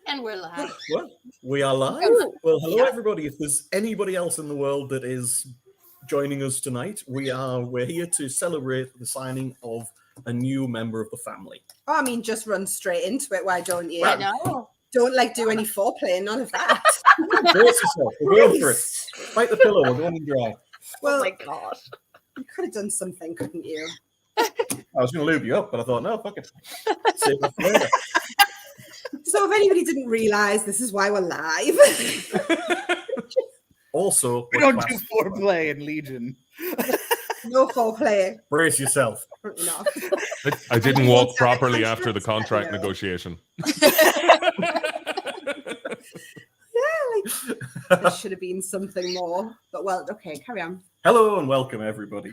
And we're live. Well, we are live. Well, hello everybody. If there's anybody else in the world that is joining us tonight, we're here to celebrate the signing of a new member of the family. Oh, I mean, just run straight into it. Why don't you? I know. Don't do any foreplay. None of that. Brace yourself. We're going for it. Bite the pillow. We're going to dry. Well, Oh my god. you could have done something, couldn't you? I was going to lube you up, but I thought, no, fuck it. Save that for later. So if anybody didn't realise, this is why we're live. Also, We don't do foreplay in Legion. No foreplay. brace yourself. Apparently not. I didn't walk properly after the contract negotiation. There should have been something more. But well, okay, carry on. Hello and welcome, everybody.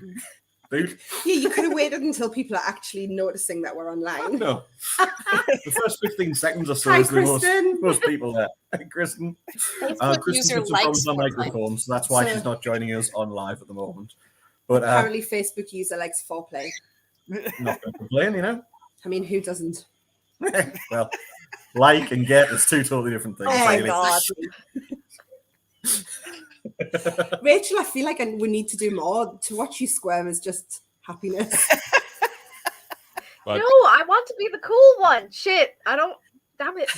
Dude, Yeah, you could have waited until people are actually noticing that we're online. no. The first 15 seconds or so Hi, is the Kristen. most people there. Hey, Kristen. Facebook Kristen user put some likes problems on foreplay. microphone, so that's why So- she's not joining us on live at the moment. But Apparently, Facebook user likes foreplay. not going to complain, you know. I mean, who doesn't? Well, like and get is two totally different things. Oh my really. God. Rachel, I feel like we need to do more. To watch you squirm is just happiness. But No, I want to be the cool one. Shit. I don't. Damn it.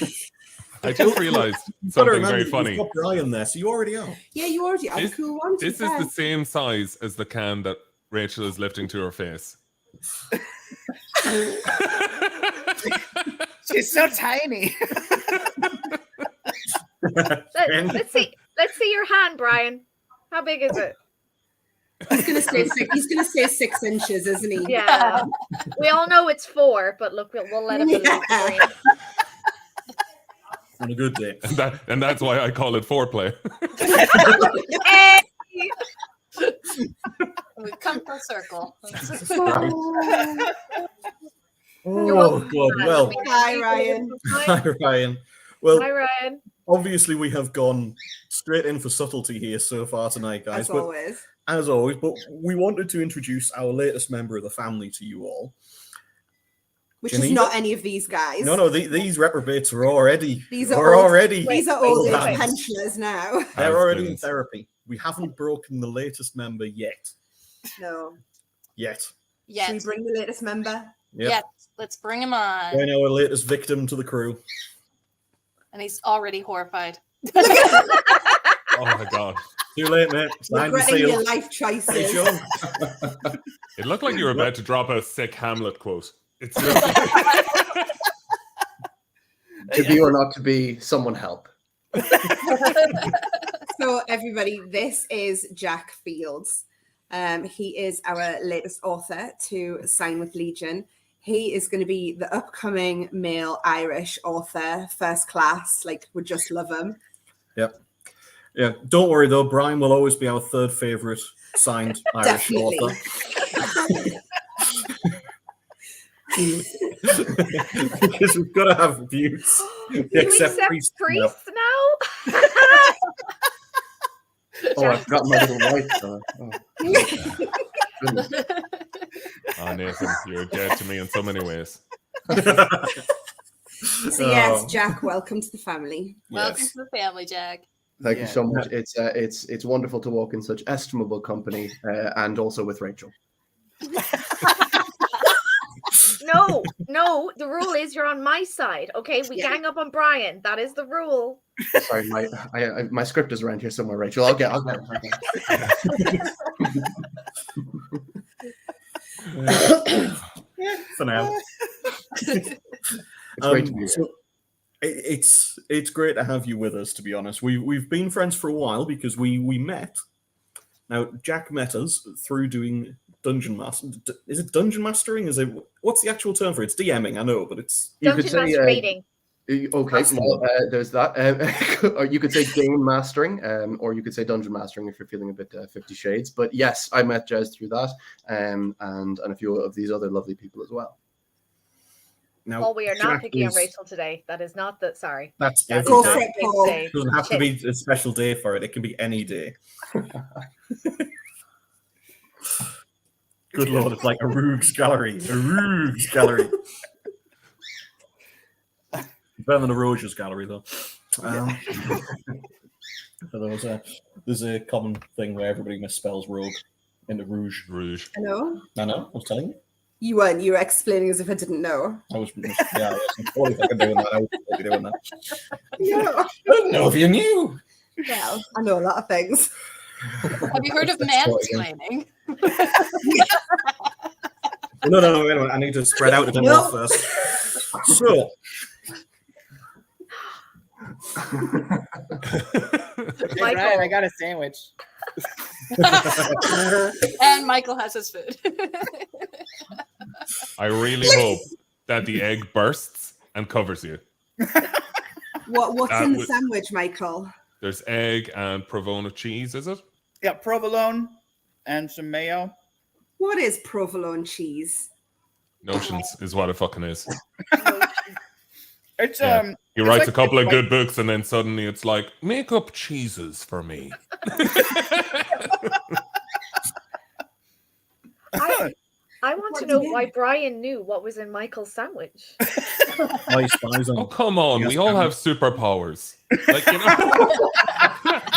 I just realized You've got to something remember very that funny. You've got Brian there, so you already are. Yeah, you already are the This- cool one. to This be is fair. the same size as the can that Rachel is lifting to her face. She's so tiny. Let's see. Let's see your hand, Brian. How big is it? He's gonna say 6 inches, isn't he? Yeah. We all know it's 4, but look, we'll let him believe Yeah. it. On a good day. And that's why I call it foreplay. Hey! We've come full circle. Oh, God. Well, Hi, Ryan. hi, Ryan. Well, Hi, Ryan. obviously, we have gone straight in for subtlety here so far tonight, guys. As But always. as always, but we wanted to introduce our latest member of the family to you all. Which Geneva? is not any of these guys. No, these reprobates are already. These are are old- already. These are old age Wait. pensioners now. They're already in Husbands. therapy. We haven't broken the latest member yet. No. Yet. Should we Yes. bring the latest member? Yep. Yes. Let's bring him on. Bring our latest victim to the crew. And he's already horrified. Oh my god. Too late, mate. Signed and Regretting your sealed. life Hey, choices. Sean. It looked like you were about to drop a sick Hamlet quote. It's To be or not to be, someone help. So, everybody, this is Jack Fields. He is our latest author to sign with Legion. He is going to be the upcoming male Irish author, first class. Like, we just love him. Yep. Yeah. Don't worry though. Brian will always be our third favorite signed Irish Definitely. author. Because we've got to have views. Do we accept priests now. priests now? Oh, I forgot my little wife. Goodness. Oh, Nathan, you're dead to me in so many ways. So, yes, Oh. Jack, welcome to the family. Welcome Yes. to the family, Jack. Thank Yeah. you so much. It's wonderful to walk in such estimable company, and also with Rachel. No. The rule is you're on my side. Okay, we Yeah. gang up on Brian. That is the rule. Sorry, my script is around here somewhere, Rachel. I'll get it. For now. It's great to be here. So it's great to have you with us. To be honest, we've been friends for a while because we met. Now Jack met us through doing dungeon master. Is it dungeon mastering? Is it what's the actual term for it? It's DMing, I know, but it's You could Dungeon say, Master rating. Okay, That's well, there's that. Or you could say game mastering, or you could say dungeon mastering if you're feeling a bit 50 Shades. But yes, I met Jez through that, and a few of these other lovely people as well. now. Oh, we are not Jack picking on is- Rachel today. That is not the. Sorry. That's That is every Go not for day. it, a big Paul. day. It doesn't have to be a special day for it. It can be any day. Good lord, it's like a Roogs gallery. A Roogs gallery. Better than a Roger's gallery, though. There's a common thing where everybody misspells rogue into rouge. Rouge. I know. I know. I was telling you. You weren't. You were explaining as if I didn't know. I was. Yeah, I was totally fucking doing that. I was totally doing that. No. I didn't know if you knew. Well, I know a lot of things. Have you heard of mansplaining? No, wait a minute. I need to spread out the demo No. first. So, Hey, Michael. Ryan, I got a sandwich. And Michael has his food. I really hope that the egg bursts and covers you. What's That in the would- sandwich, Michael? There's egg and provolone cheese, is it? Yeah, provolone and some mayo. What is provolone cheese? Notions is what it fucking is. It's Yeah. He It's writes like- a couple it's of good books and then suddenly it's like, make up cheeses for me. I want What to do you know mean? why Brian knew what was in Michael's sandwich. my spies Oh, on. come on. Yes, We all Kevin. have superpowers. Like, you know,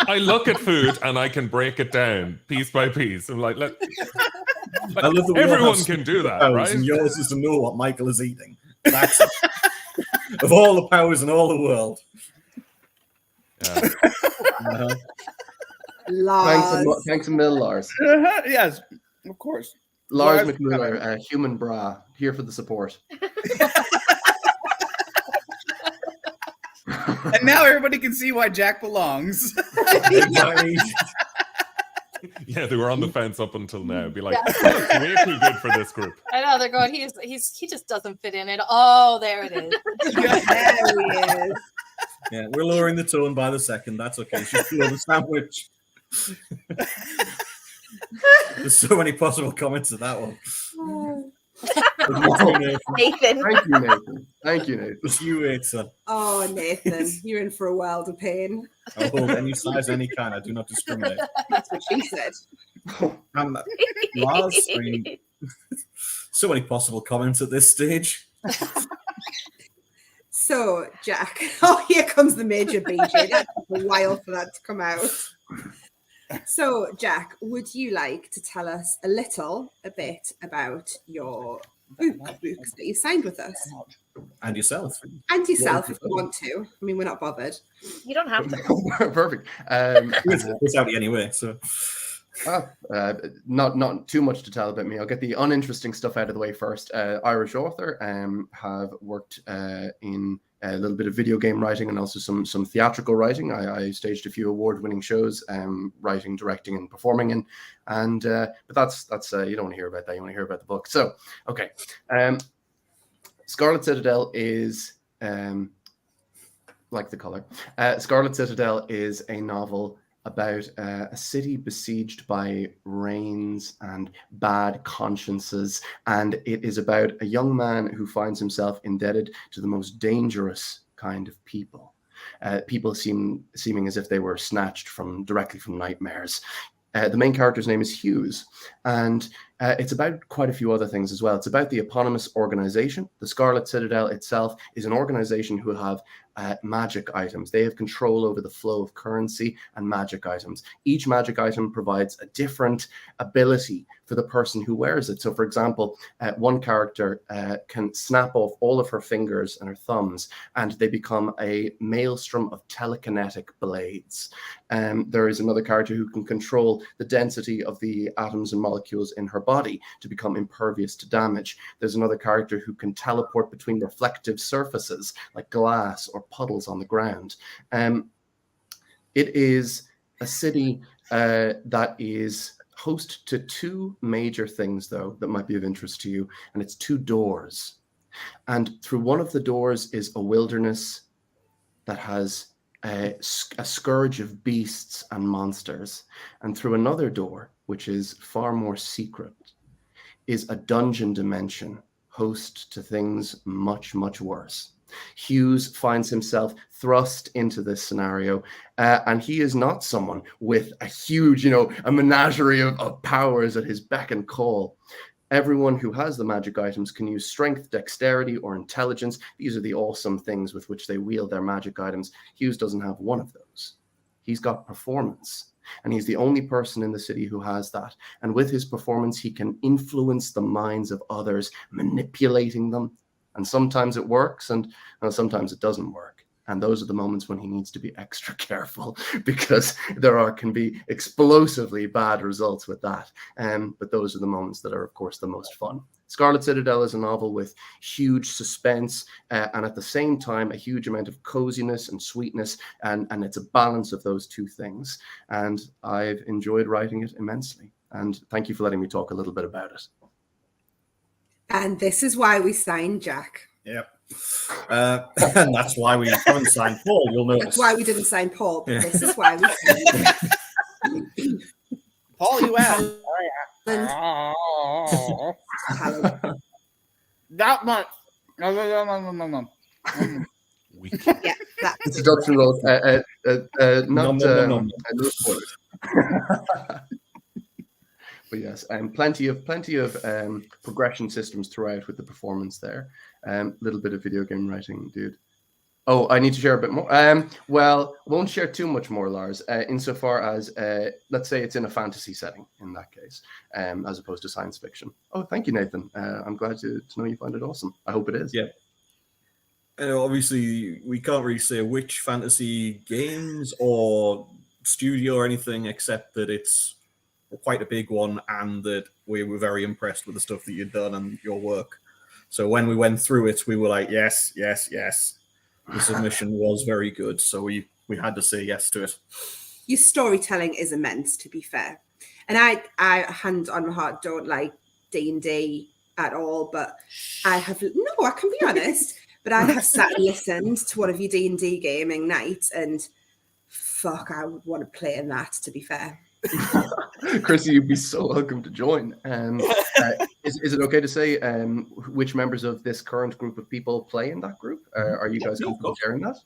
I look at food and I can break it down piece by piece. I'm like, I love that we all everyone have can do that, powers, right? and yours is to know what Michael is eating. That's it. Of all the powers in all the world. Yeah. Uh-huh. Lars. Thanks a mil, Lars. yes, of course. Lars Lars McMillan, human bra, here for the support. And now everybody can see why Jack belongs. Exactly. Yeah, they were on the fence up until now. Be like, Yeah. "Oh, it's way too good for this group. I know they're going. He just doesn't fit in it. Oh, there it is. There he is. Yeah, we're lowering the tone by the second. That's okay. She's feel the sandwich. There's so many possible comments to that one. Nathan. Thank you, Nathan. Thank you, Nathan. It's you, Asa. Oh, Nathan, you're in for a world of pain. I'll hold any size, any kind. I do not discriminate. That's what she said. And Lars, I mean, so many possible comments at this stage. So, Jack, oh, here comes the major BJ. That took a while for that to come out. So, Jack, would you like to tell us a bit about your books that you signed with us? And yourself. And yourself, if you want to. I mean, we're not bothered. You don't have to. Perfect. It's out anyway, so. Not too much to tell about me. I'll get the uninteresting stuff out of the way first. Irish author, have worked in a little bit of video game writing and also some theatrical writing. I staged a few award-winning shows, writing, directing, and performing in. And but that's you don't want to hear about that. You want to hear about the book. So okay, Scarlet Citadel is like the color. Scarlet Citadel is a novel about a city besieged by rains and bad consciences, and it is about a young man who finds himself indebted to the most dangerous kind of people. People seeming as if they were snatched directly from nightmares. The main character's name is Hughes, and it's about quite a few other things as well. It's about the eponymous organization. The Scarlet Citadel itself is an organization who have magic items. They have control over the flow of currency and magic items. Each magic item provides a different ability for the person who wears it. So, for example, one character can snap off all of her fingers and her thumbs, and they become a maelstrom of telekinetic blades. There is another character who can control the density of the atoms and molecules in her body to become impervious to damage. There's another character who can teleport between reflective surfaces like glass or puddles on the ground. It is a city that is host to two major things, though, that might be of interest to you, and it's two doors. And through one of the doors is a wilderness that has a scourge of beasts and monsters. And through another door, which is far more secret, is a dungeon dimension host to things much, much worse. Hughes finds himself thrust into this scenario, and he is not someone with a huge, a menagerie of powers at his beck and call. Everyone who has the magic items can use strength, dexterity, or intelligence. These are the awesome things with which they wield their magic items. Hughes doesn't have one of those. He's got performance, and he's the only person in the city who has that. And with his performance, he can influence the minds of others, manipulating them. And sometimes it works, and sometimes it doesn't work. And those are the moments when he needs to be extra careful, because can be explosively bad results with that. But those are the moments that are, of course, the most fun. Scarlet Citadel is a novel with huge suspense and at the same time a huge amount of coziness and sweetness, and it's a balance of those two things. And I've enjoyed writing it immensely. And thank you for letting me talk a little bit about it. And this is why we signed Jack. Yep. And that's why we haven't signed Paul, you'll notice. That's why we didn't sign Paul. But Yeah. This is why we signed Paul, you asked. Talon. Not much. No. Weak. Yeah, that. Introduction roll, Nom, nom, nom. no spoilers. But yes, plenty of progression systems throughout with the performance there. Little bit of video game writing, dude. Oh, I need to share a bit more. Well, won't share too much more, Lars. Insofar as, let's say it's in a fantasy setting in that case, as opposed to science fiction. Oh, thank you, Nathan. I'm glad to know you find it awesome. I hope it is. Yeah. Obviously, we can't really say which fantasy games or studio or anything, except that it's quite a big one, and that we were very impressed with the stuff that you'd done and your work. So when we went through it, we were like, yes. The submission was very good, so we had to say yes to it. Your storytelling is immense, to be fair. And I hand on my heart, don't like D&D at all, but I can be honest, but I have sat and listened to one of your D&D gaming nights, and fuck, I would want to play in that, to be fair. Chrissy, you'd be so welcome to join. Is it okay to say which members of this current group of people play in that group? Are you guys comfortable sharing that?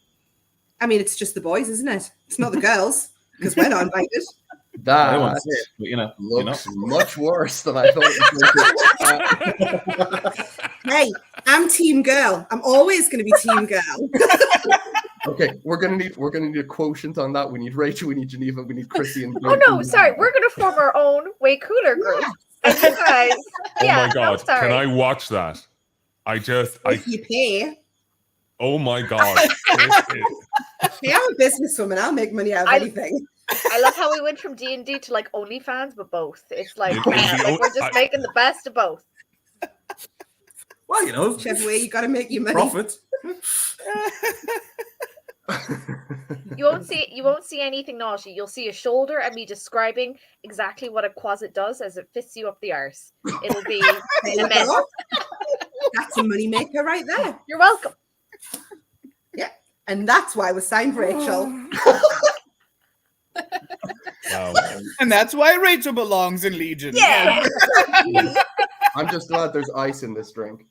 I mean, it's just the boys, isn't it? It's not the girls, because we're not invited. I don't want That to say it, but looks much worse than I thought. Hey, I'm team girl. I'm always going to be team girl. Okay, we're gonna need a quotient on that. We need Rachel, we need Geneva, we need Chrissy, and Oh no, sorry. We're gonna form our own way cooler group. And you guys, Oh yeah, my god, I'm sorry. can I watch that? If you pay. Oh my god. Hey, I'm a businesswoman. I'll make money out of anything. I love how we went from D&D to like OnlyFans, but both. It's like, You can be we're just making the best of both. Well, Whichever way, you got to make your money. profit. You won't see anything naughty. You'll see a shoulder and me describing exactly what a quasit does as it fists you up the arse. It'll be immense. That's a money maker right there. You're welcome. And that's why we signed Rachel. Wow. And that's why Rachel belongs in Legion. Yeah. I'm just glad there's ice in this drink.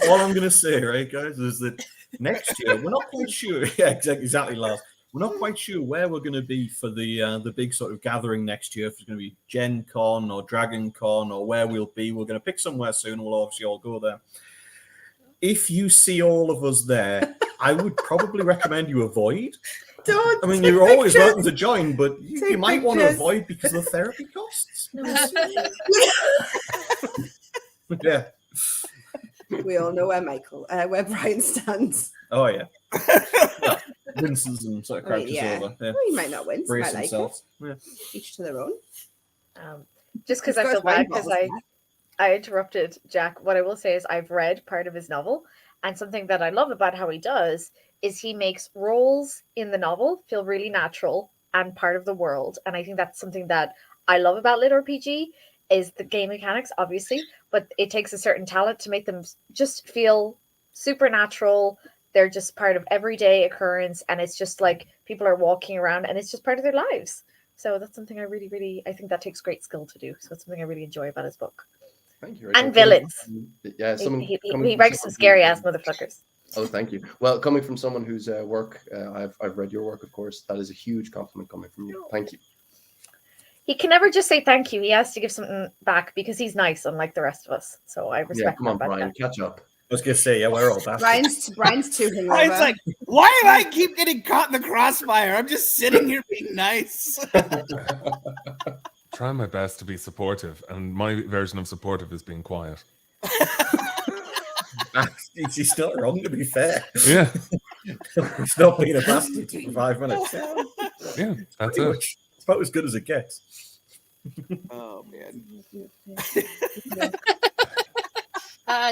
All I'm going to say, right, guys, is that next year we're not quite sure. Yeah, exactly, Lars. We're not quite sure where we're going to be for the big sort of gathering next year. If it's going to be Gen Con or Dragon Con or where we'll be, we're going to pick somewhere soon. We'll obviously all go there. If you see all of us there, I would probably recommend you avoid. Don't. I mean, take you're always pictures. welcome to join, but you Take might want to pictures. avoid because of the therapy costs. Yeah. We all know where Brian stands. Oh, yeah. Winces and sort of I mean, crouches yeah. over. Yeah. Well, you might not win. Brace Might like it. themselves. Yeah. Each to their own. Just because Of I feel course, Brian bad because Ball's I interrupted Jack. What I will say is I've read part of his novel, and something that I love about how he does is he makes roles in the novel feel really natural and part of the world. And I think that's something that I love about Lit RPG is the game mechanics, obviously, but it takes a certain talent to make them just feel supernatural. They're just part of everyday occurrence, and it's just like people are walking around and it's just part of their lives. So that's something I really, I think that takes great skill to do. So it's something I really enjoy about his book. Thank you. And villains. Yeah, He writes some scary ass motherfuckers. Oh, thank you. Well, coming from someone whose work I've read your work, of course, that is a huge compliment coming from you. Thank you. He can never just say thank you. He has to give something back because he's nice, unlike the rest of us. So I Yeah, respect come on, that about Brian, him. catch up. I was gonna say, yeah, we're all bastards. Brian's too hungover. Brian's like, why do I keep getting caught in the crossfire? I'm just sitting here being nice. Try my best to be supportive, and my version of supportive is being quiet. He's not wrong, to be fair. Yeah, He's not being a bastard for 5 minutes. yeah, that's Pretty it. much. It's about as good as it gets. Oh man.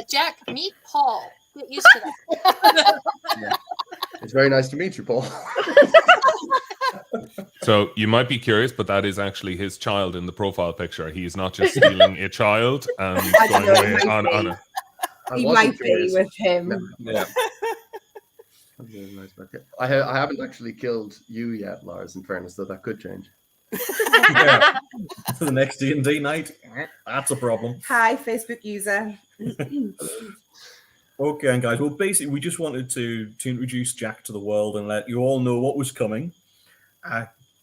Jack, meet Paul. Get used to that. It's very nice to meet you, Paul. So you might be curious, but that is actually his child in the profile picture. He is not just stealing a child and I don't going know, away it might on be. a. I He wasn't might be curious. with him. Yeah. I'm very nice about it. I haven't actually killed you yet, Lars. In fairness, though, that could change. Yeah. For the next D&D night, that's a problem. Hi, Facebook user. Okay, and guys, well, basically, we just wanted to introduce Jack to the world and let you all know what was coming.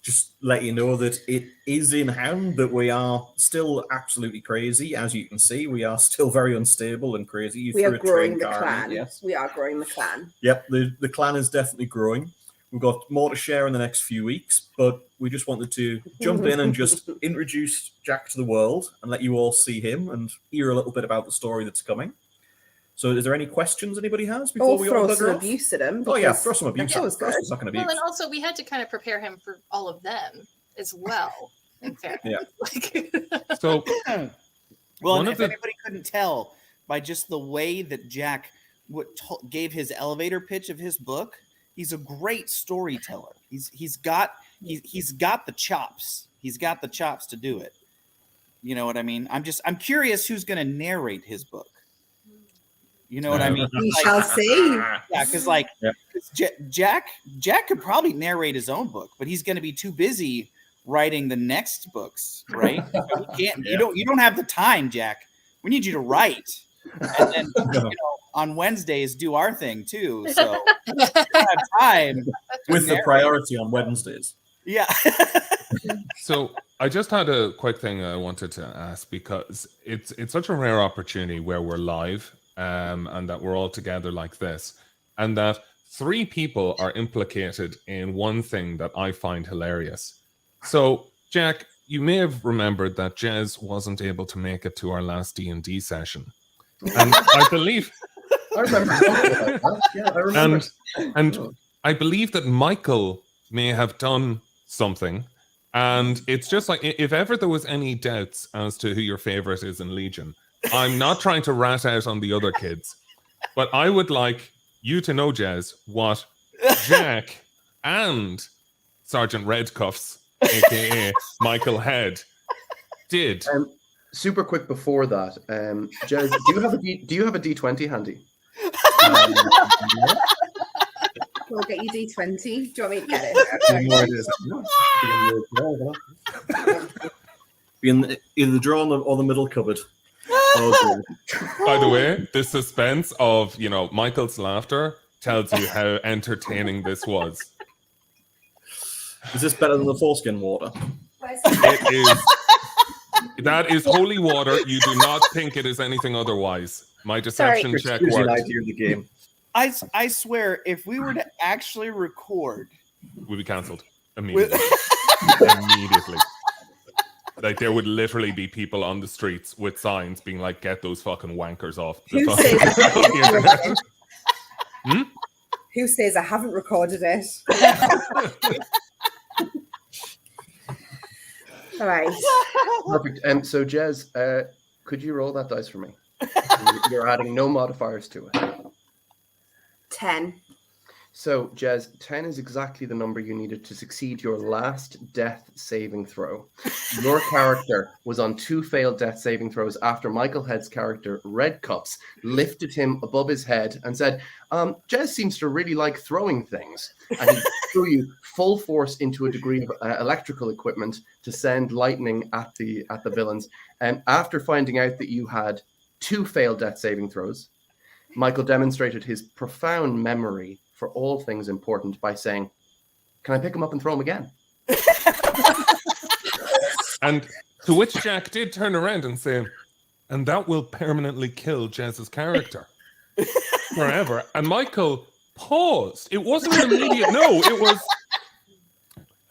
Just let you know that it is in hand, that we are still absolutely crazy. As you can see, we are still very unstable and crazy. You We threw are a growing train the car at clan. me, yes. We are growing the clan. Yep, the clan is definitely growing. We've got more to share in the next few weeks, but we just wanted to jump in and just introduce Jack to the world and let you all see him and hear a little bit about the story that's coming. So is there any questions anybody has before Or we all throw bugger some off? abuse at him. Oh yeah, because throw some abuse. That's always Throw good. some fucking abuse. Well, and also we had to kind of prepare him for all of them as well. In fairness. Yeah. Like, So Well, One and of if the- anybody couldn't tell by just the way that Jack gave his elevator pitch of his book, he's a great storyteller. He's got the chops. He's got the chops to do it. You know what I mean? I'm curious who's going to narrate his book. You know what I mean? We Like, shall see. yeah, because like Yeah. 'cause Jack could probably narrate his own book, but he's going to be too busy writing the next books, right? So he can't. Yeah. You don't have the time, Jack. We need you to write, and then on Wednesdays do our thing too. So we don't have time. With the narrate. priority on Wednesdays. Yeah. So I just had a quick thing I wanted to ask, because it's such a rare opportunity where we're live, and that we're all together like this, and that 3 people are implicated in one thing that I find hilarious. So Jack, you may have remembered that Jez wasn't able to make it to our last D&D session, and I believe I remember. Talking about that. Yeah, I remember. and I believe that Michael may have done something. And it's just like, if ever there was any doubts as to who your favorite is in Legion, I'm not trying to rat out on the other kids, but I would like you to know, Jez, what Jack and Sergeant Redcuffs, aka Michael Head, did. Super quick before that, Jez, do you have a D20 handy? We'll get you D20. Do you want me to get it? Be in either the drawer or the middle cupboard. Oh, dear. By the way, the suspense of, Michael's laughter tells you how entertaining this was. Is this better than the foreskin water? It is. That is holy water. You do not think it is anything otherwise. My deception check Gives you an worked. idea of the game. I swear, if we were to actually record, Will be cancelled immediately. Immediately. Like, there would literally be people on the streets with signs being like, "Get those fucking wankers off the Who fucking says I haven't internet." recorded it? Who says I haven't recorded it? All right. Perfect. So Jez, could you roll that dice for me? You're adding no modifiers to it. 10. So, Jez, 10 is exactly the number you needed to succeed your last death saving throw. Your character was on 2 failed death saving throws after Michael Head's character, Redcuffs, lifted him above his head and said, Jez seems to really like throwing things. And he threw you full force into a degree of electrical equipment to send lightning at the villains. And after finding out that you had 2 failed death saving throws, Michael demonstrated his profound memory for all things important by saying, "Can I pick him up and throw him again?" And to which Jack did turn around and say, and that will permanently kill Jez's character forever. And Michael paused. It wasn't an immediate no. It was,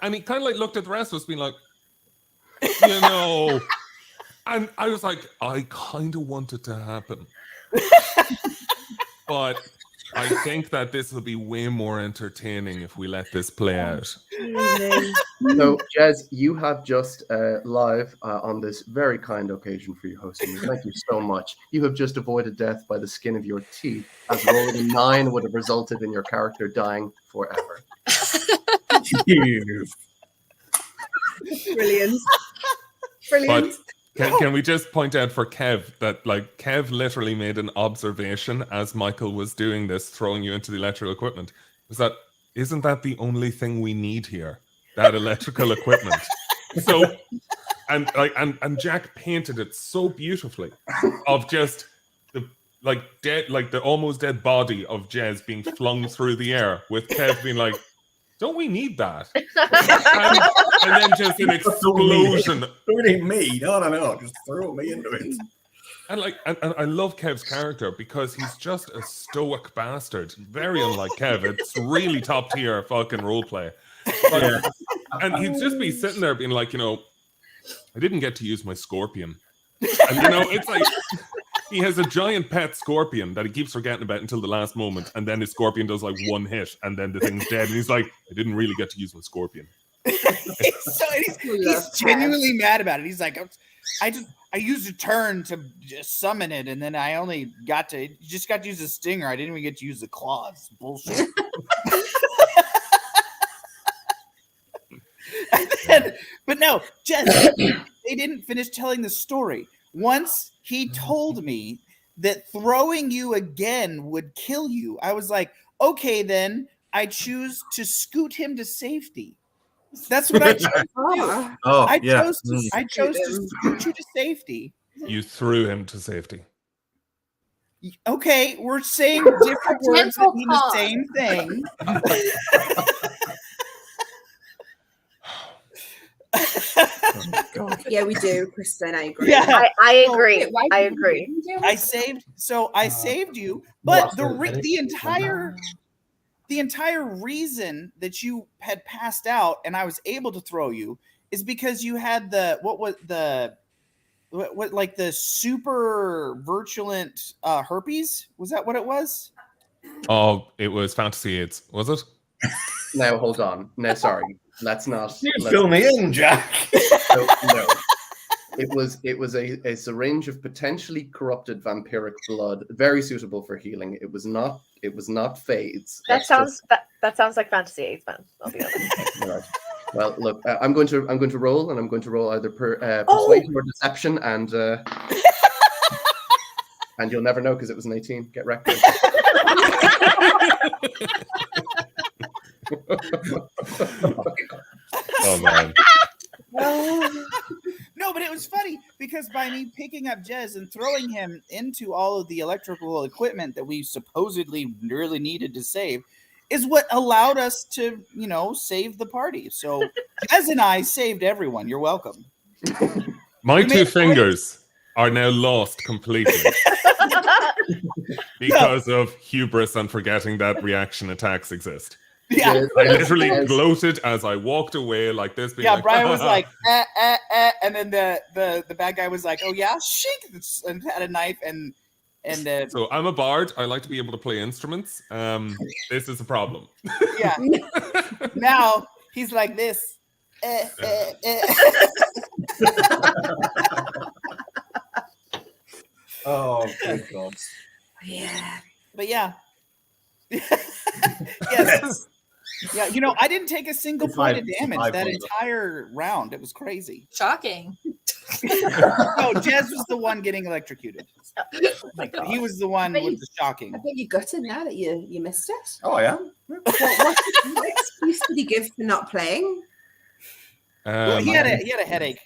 and he kind of like looked at the rest of us being like, you know, and I was like, I kind of want it to happen. But I think that this will be way more entertaining if we let this play out. So, Jez, you have just live on this very kind occasion for you hosting me. Thank you so much. You have just avoided death by the skin of your teeth, as rolling a 9 would have resulted in your character dying forever. Brilliant. Brilliant. Can we just point out for Kev that like Kev literally made an observation as Michael was doing this, throwing you into the electrical equipment. Was that isn't that the only thing we need here? That electrical equipment. So and Jack painted it so beautifully of just the like dead, like the almost dead body of Jez being flung through the air with Kev being like, don't we need that? And then just an explosion. Don't need me. No. Just throw me into it. And like, and I love Kev's character because he's just a stoic bastard. Very unlike Kev. It's really top tier fucking roleplay. And he'd just be sitting there being like, you know, I didn't get to use my scorpion. And you know, it's like he has a giant pet scorpion that he keeps forgetting about until the last moment, and then his scorpion does like one hit, and then the thing's dead, and he's like, I didn't really get to use my scorpion. He's genuinely mad about it. He's like, I used a turn to just summon it, and then I only got to use the stinger. I didn't even get to use the claws. Bullshit. But no, Jez, they didn't finish telling the story. Once he told me that throwing you again would kill you, I was like, okay, then I choose to scoot him to safety. That's what I chose to do. I chose to scoot you to safety. You threw him to safety. Okay, we're saying different words that mean the same thing. God. Yeah, we do, Kristen. I agree. Yeah, I agree. I agree. I saved you, but the entire reason that you had passed out and I was able to throw you is because you had the super virulent herpes. Was that what it was? Oh, it was Fantasy AIDS, was it? Now, hold on. No, sorry. Let's not. Fill me in, Jack. No. It was a syringe of potentially corrupted vampiric blood, very suitable for healing. It was not Fades. That sounds like Fantasy AIDS, man. I'll be honest. All right. Well, look, I'm going to roll, and I'm going to roll either persuasion or deception, and and you'll never know because it was an 18. Get wrecked. Oh man. No, but it was funny because by me picking up Jez and throwing him into all of the electrical equipment that we supposedly really needed to save is what allowed us to, you know, save the party. So Jez and I saved everyone. You're welcome. My two fingers are now lost completely because of hubris and forgetting that reaction attacks exist. Yeah, I literally gloated as I walked away like this. Being like, Brian was like, and then the bad guy was like, oh yeah, shink, and had a knife and. So I'm a bard. I like to be able to play instruments. This is a problem. Yeah. Now he's like this. Oh, good God. Yeah. But yeah. Yes. Yeah, you know, I didn't take a single point of damage that entire round. It was crazy. Shocking. No, Jez was the one getting electrocuted. Oh my God. He was the one with the shocking. I think you gutted now that you missed it. Oh, yeah. What excuse did he give for not playing? Well, he had a headache.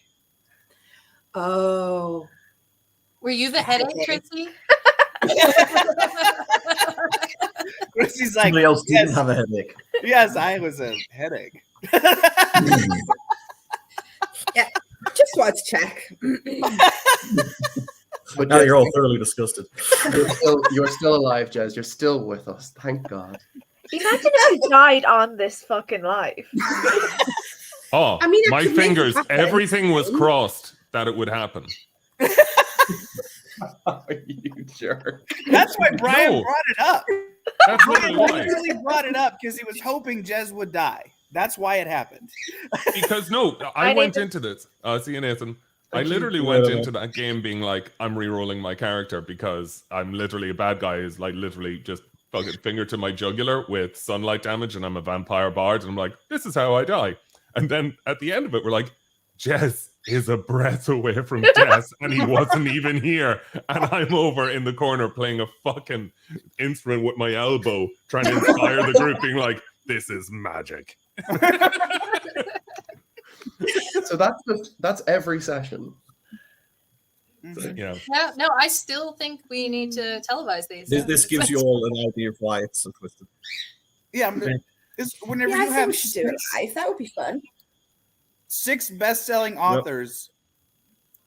Oh. Were you the headache, Trixie? Chrissy's like, somebody else didn't have a headache. Yes, I was a headache. Yeah. Just squad's check. But Now Jez, you're all thoroughly disgusted. you're still alive, Jez. You're still with us. Thank God. Imagine if you died on this fucking life. Oh, I mean, I my could make it fingers, happen. everything was crossed that it would happen. Oh, you jerk. That's why Brian No. brought it up. That's Brian literally why. literally brought it up because he was hoping Jez would die. That's why it happened. Because no, I I need went to- into this. See you, Nathan. I Thank you. literally Yeah, went yeah. into that game being like, I'm re-rolling my character because I'm literally a bad guy who's like literally just fucking finger to my jugular with sunlight damage, and I'm a vampire bard, and I'm like, this is how I die. And then at the end of it, we're like, Jez is a breath away from death, and he wasn't even here. And I'm over in the corner playing a fucking instrument with my elbow, trying to inspire the group, being like, this is magic. So that's every session. Mhm. Yeah. No, I still think we need to televise these. This gives you all an idea of why it's so twisted. Yeah, Okay. whenever Yeah, I you think have we should do it live. That would be fun. 6 best-selling authors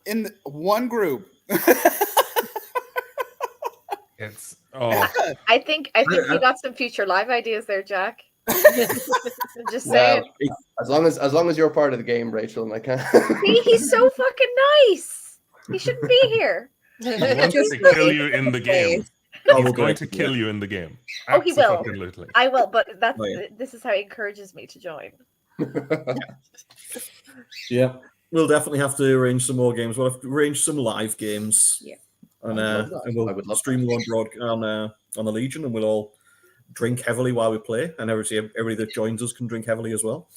in one group. It's I think we got some future live ideas there, Jack. Just saying. Well, as long as you're part of the game, Rachel, and I can. See, he's so fucking nice. He shouldn't be here. he wants Just to kill wait. you in the game. Oh, He's we'll going go. to kill you in the game. Oh, he will. Absolutely. I will, but that's Oh, yeah. this is how he encourages me to join. Yeah, we'll definitely have to arrange some more games. We'll have to arrange some live games. Yeah. and I would love that. and I would we'll love stream one on the Legion, and we'll all drink heavily while we play, and everybody that joins us can drink heavily as well.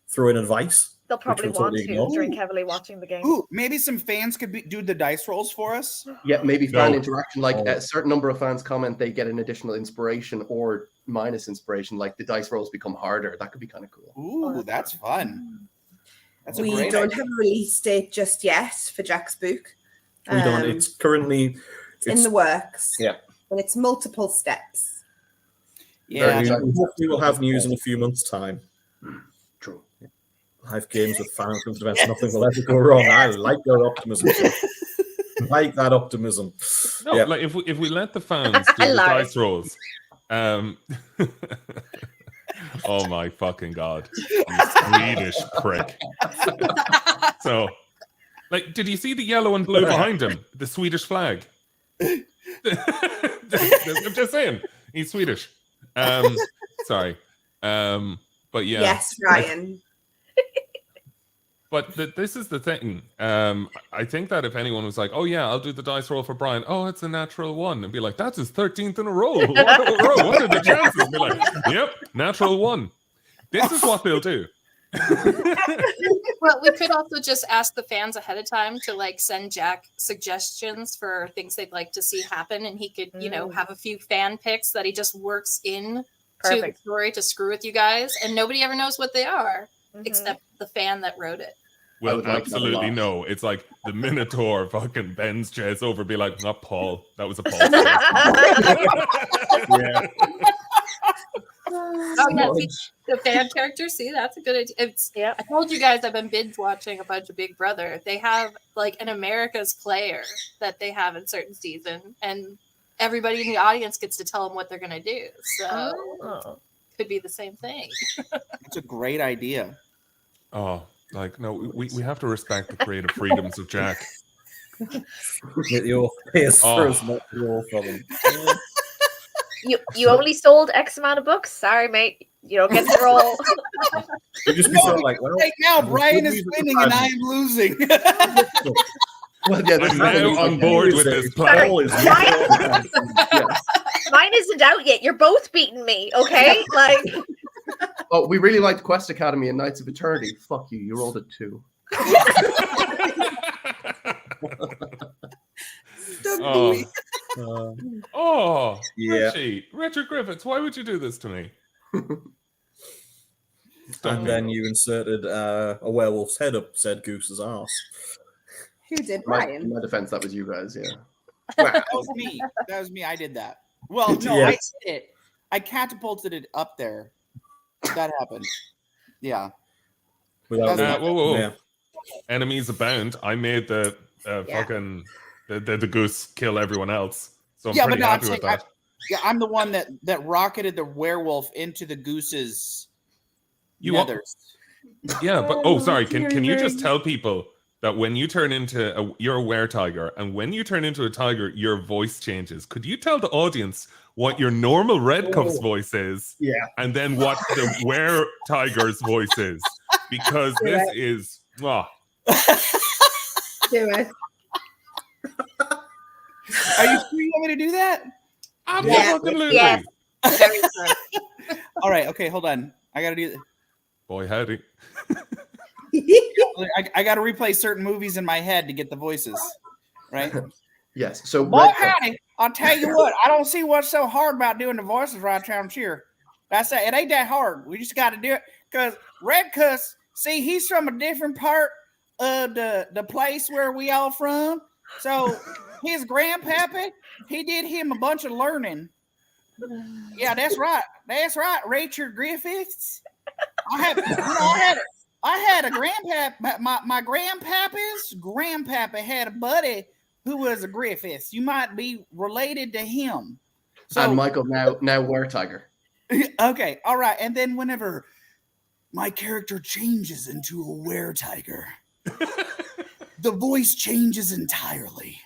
Throw in advice. They'll probably we'll want totally to ignore. drink heavily watching the game. Ooh, maybe some fans could do the dice rolls for us. Yeah, maybe fan No. interaction. Like Oh. a certain number of fans comment, they get an additional inspiration or minus inspiration. Like the dice rolls become harder. That could be kind of cool. Ooh, that's fun. That's a We great don't idea. have a release date just yet for Jack's book. We don't. It's currently in the works. yeah. And it's multiple steps. Yeah, Very Hopefully we'll have news in a few months' time. True. Live games with fan events, nothing will ever go wrong. I like your optimism. I like that optimism. No, Yeah. like if we let the fans do I the lied. dice rolls. Oh my fucking god. You Swedish prick. So like, did you see the yellow and blue behind him? The Swedish flag. I'm just saying. He's Swedish. Sorry. But yeah. Yes, Ryan. But this is the thing. I think that if anyone was like, "Oh yeah, I'll do the dice roll for Brian," oh, it's a natural 1, and be like, "That's his 13th in a row. What are the chances?" Be like, "Yep, natural 1." This is what they'll do. Well, we could also just ask the fans ahead of time to like send Jack suggestions for things they'd like to see happen, and he could, have a few fan picks that he just works in to the Perfect. story to screw with you guys, and nobody ever knows what they are Mhm. except the fan that wroed it. Well, would like that a absolutely lot. no. It's like the Minotaur fucking bends Jez over, be like, "Not Paul. That was a Paul." Yeah. Oh yeah, see, the fan character. See, that's a good idea. Yeah. I told you guys I've been binge watching a bunch of Big Brother. They have like an America's Player that they have in certain season, and everybody in the audience gets to tell them what they're gonna do. So Oh. could be the same thing. That's a great idea. Oh, like no, we have to respect the creative freedoms of Jack. Get your face Oh. for us, not your for them. You only sold X amount of books. Sorry, mate. You don't get the roll. You just be sort of like, well, Right now, I'm Brian good is with winning the and plan. I am losing. Well, yeah, this I'm is now the- on board with this Sorry. plan. Yes. Mine isn't out yet. You're both beating me, okay? Like, Oh, we really liked Quest Academy and Knights of Eternity. Fuck you. You rolled a 2. Oh, Uh, oh, Yeah. Richard Griffiths, why would you do this to me? and then you inserted a werewolf's head up said Goose's arse. Who did In Ryan? my defense, that was you guys, yeah. That was me. That was me. I did that. Well, no, I Yes. did it. I catapulted it up there. That happened. Yeah. Without That's whoa, whoa, whoa. Yeah. enemies abound. I made the fucking the goose kill everyone else, so I'm pretty happy with that. I'm the one that rocketed the werewolf into the goose's nethers. Yeah, but sorry. Can you just tell people that when you turn into you're a were-tiger, and when you turn into a tiger, your voice changes? Could you tell the audience what your normal Red Cuff's voice is? Yeah. And then what the were-tiger's voice is? Because this is... Oh. Do it. Are you sure you want me to do that? Absolutely. Yes. Very true. All right. Okay. Hold on. I got to do. Boy, howdy. I got to replay certain movies in my head to get the voices. Right. Yes. So Boy, howdy. I'll tell you what. I don't see what's so hard about doing the voices right around here. That's it. It ain't that hard. We just got to do it because Red Cuss. See, he's from a different part of the place where we all from. So his grandpappy, he did him a bunch of learning. Yeah, that's right. That's right, Richard Griffiths. I had a grandpap. My grandpappy's grandpappy had a buddy who was a Griffiths. You might be related to him. So, and Michael now were-tiger. Okay, all right. And then whenever my character changes into a were-tiger, the voice changes entirely.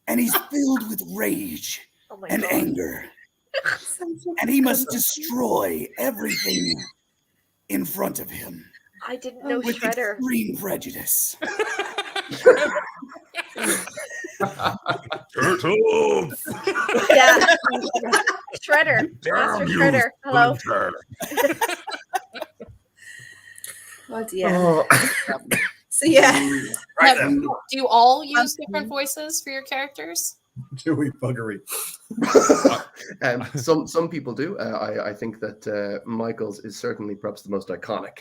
And he's filled with rage and anger. And he must destroy everything in front of him. I didn't know with Shredder. extreme prejudice. Turtles! Yeah. Shredder. Master Shredder. Hello. Oh dear. So yeah. Do you all use different voices for your characters? Chewy buggery. Some people do. I think that Michael's is certainly perhaps the most iconic.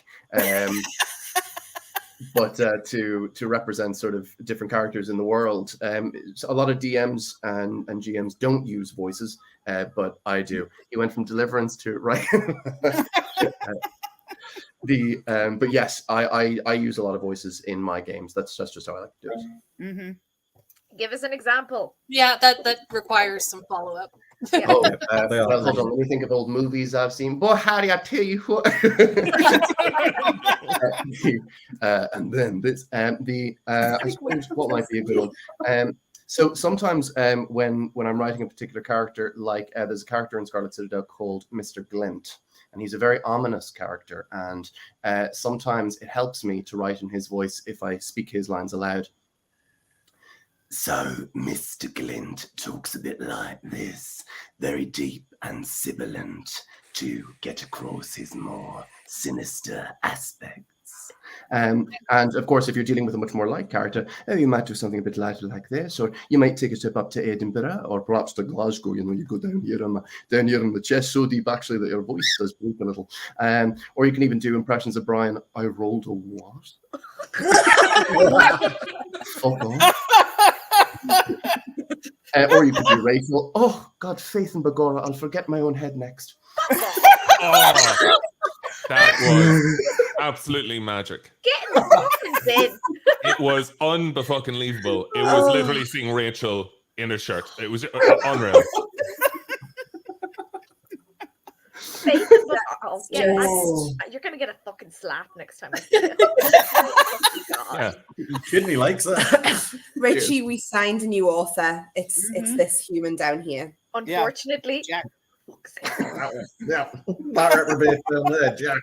But to represent sort of different characters in the world, a lot of DMs and GMs don't use voices, but I do. He went from Deliverance to right. But yes, I use a lot of voices in my games. That's just how I like to do it. Mm-hmm. Give us an example. Yeah, that requires some follow-up. Yeah. Oh, well, hold on. Let me think of old movies I've seen. Boy, howdy, I tell you what. And then this, I suppose what might be a good one. So sometimes when I'm writing a particular character, like there's a character in Scarlet Citadel called Mr. Glint, and he's a very ominous character. And sometimes it helps me to write in his voice if I speak his lines aloud. So Mr. Glint talks a bit like this, very deep and sibilant to get across his more sinister aspects. And of course, if you're dealing with a much more light character, you might do something a bit lighter like this, or you might take a step up to Edinburgh, or perhaps to Glasgow. You know, you go down here on the chest so deep actually that your voice does break a little. Or you can even do impressions of Brian. I rolled a what? Fuck off. Or you could be Rachel. Oh God, Faith and Begorra. I'll forget my own head next. Oh, that was absolutely magic. Get in the fucking bin. It was unbelievable. It was literally seeing Rachel in a shirt. It was unreal. You're gonna get a fucking slap next time. Yeah. Kidney likes that. Richie, we signed a new author. It's this human down here. Unfortunately, Jack. Yeah, that reprobate film there, Jack.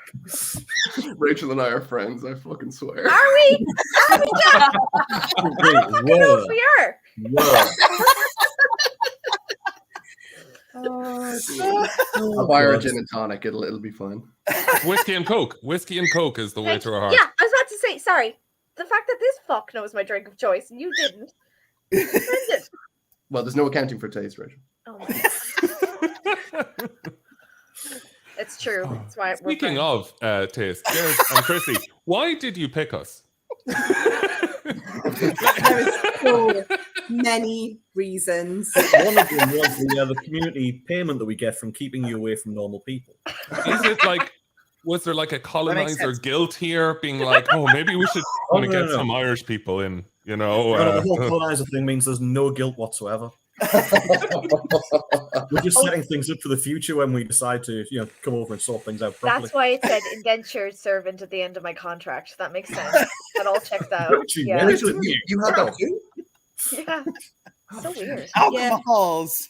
Rachel and I are friends. I fucking swear. Are we? Are we, Jack? I don't know if we are. I'll buy her a gin and tonic. It'll be fine. Whiskey and Coke. Whiskey and Coke is the way to her heart. Yeah, I was about to say, sorry. The fact that this fuck knows my drink of choice and you didn't. Offended. Well, there's no accounting for taste, Rachel. Oh my God. It's true. That's why Speaking of taste, Jared and Chrissy, why did you pick us? There is so many reasons. One of them was the community payment that we get from keeping you away from normal people. Is it like was there like a makes colonizer sense. guilt here, being like, oh, maybe we should Oh, want to no, get no. some Irish people in, you know? No, the whole colonizer thing means there's no guilt whatsoever. We're just setting things up for the future when we decide to, come over and sort things out properly. That's why it said indentured servant at the end of my contract. That makes sense. That all checks out. Actually, Yeah. yeah. You had that too? Yeah. So weird. Alcohols.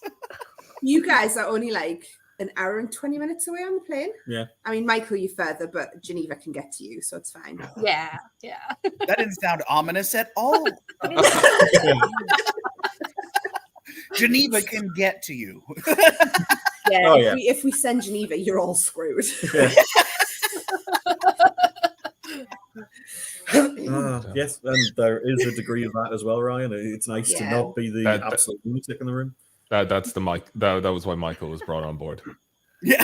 You guys are only like an hour and 20 minutes away on the plane. Yeah. I mean, Michael, you're further, but Geneva can get to you, so it's fine. Yeah. That didn't sound ominous at all. Geneva can get to you. Yeah, Oh, if, yeah. if we send Geneva, you're all screwed. Yes, and there is a degree of that as well, Ryan. It's nice to Yeah. not be the That- absolute lunatic in the room. That's the Mike. That was why Michael was brought on board. Yeah.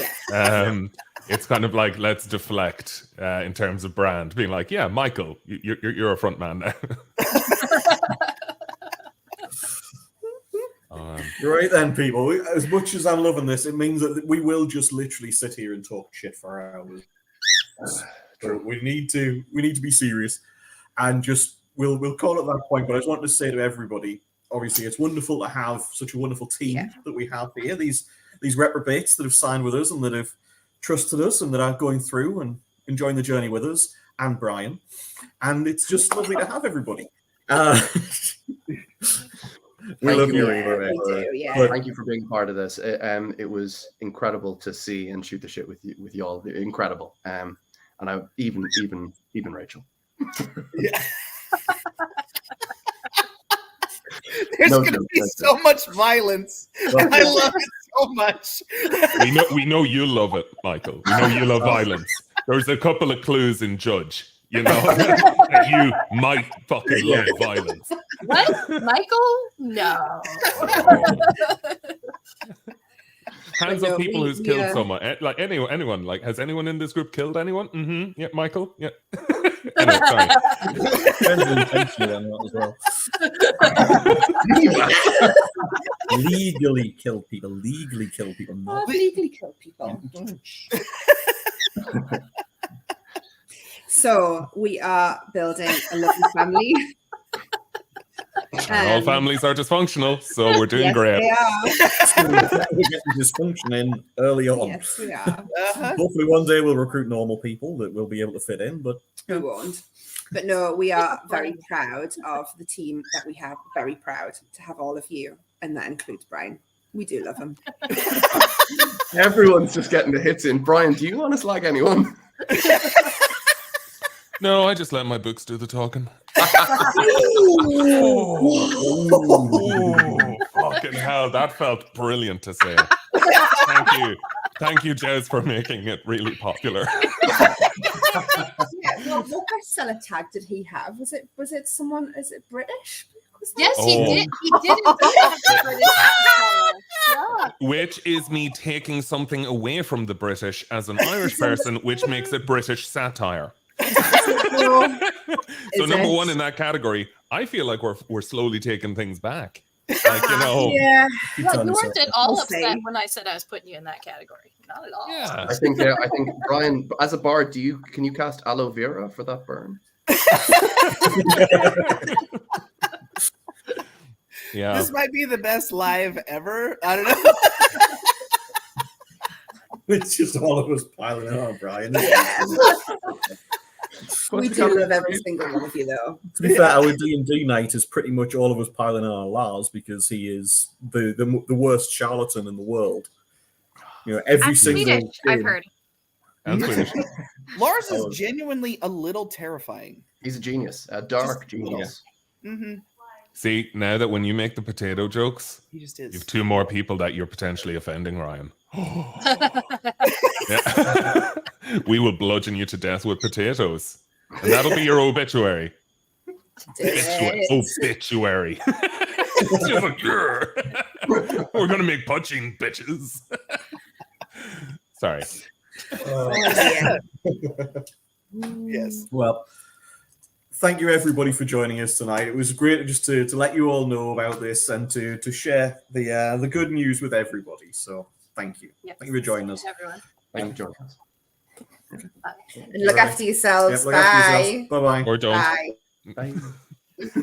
It's kind of like, let's deflect in terms of brand, being like, yeah, Michael, you're a front man now. Right then, people. As much as I'm loving this, it means that we will just literally sit here and talk shit for hours. So we need to be serious, and just we'll call it that point. But I just want to say to everybody, obviously, it's wonderful to have such a wonderful team that we have here. These reprobates that have signed with us and that have trusted us and that are going through and enjoying the journey with us, and Brian. And it's just lovely to have everybody. We love you, Yeah, Eva. we do, yeah. But Thank you for being part of this. It was incredible to see and shoot the shit with you all. Incredible. And I even Rachel. Yeah. There's No going to joke, be no so much violence. And I love it so much. We know you love it, Michael. We know you love violence. There's a couple of clues in Judge, you know, that you might fucking love violence. What? Michael? No. Hands No, up, people who's we, killed someone. Like anyone. Like, has anyone in this group killed anyone? Mm-hmm. Yeah, Michael. Yeah. Anyway, sorry. depends on the intention on that as well. Legally kill people. Not Legally kill people. So we are building a lovely family. And all families are dysfunctional, so we're doing Yes, great. they are. We're getting dysfunction in early on. Yes, we are. Uh-huh. Hopefully one day we'll recruit normal people that will be able to fit in, but We won't. But no, we are very proud of the team that we have. Very proud to have all of you, and that includes Brian. We do love him. Everyone's just getting the hits in. Brian, do you want to slag anyone? No, I just let my books do the talking. Fucking hell, that felt brilliant to say. Thank you, Jez, for making it really popular. Yeah, well, what bestseller tag did he have? Was it someone? Is it British? Was that- Yes, he Oh. did. He did. In fact have the British accent. Yeah. Which is me taking something away from the British as an Irish person, which makes it British satire. So Is number it? one in that category, I feel like we're slowly taking things back. Like, you know, Yeah. keep Well, telling you us weren't that. at all We'll upset see. when I said I was putting you in that category. Not at all. yeah. I think Brian, as a bard, can you cast aloe vera for that burn? Yeah. This might be the best live ever. I don't know. It's just all of us piling on, Brian. We do love every single one of you, though. To be fair, our D&D night is pretty much all of us piling on Lars because he is the worst charlatan in the world. You know, every And single Swedish, I've game- heard. And Swedish. Lars Oh. is genuinely a little terrifying. He's a genius, a dark genius. Mm-hmm. See, now that when you make the potato jokes, He just you is. have two more people that you're potentially offending, Ryan. Yeah. We will bludgeon you to death with potatoes. And that'll be your obituary. Obituary. It's just like, "Grr." We're gonna make punching bitches. Sorry. Yes. Well, thank you everybody for joining us tonight. It was great just to let you all know about this and to share the good news with everybody. So thank you. Yes. Thank you for joining us. Everyone. Thank you for joining us. And look Right. after yourselves. Yep, look after Bye. yourself. Bye bye. Or don't. Bye. Bye.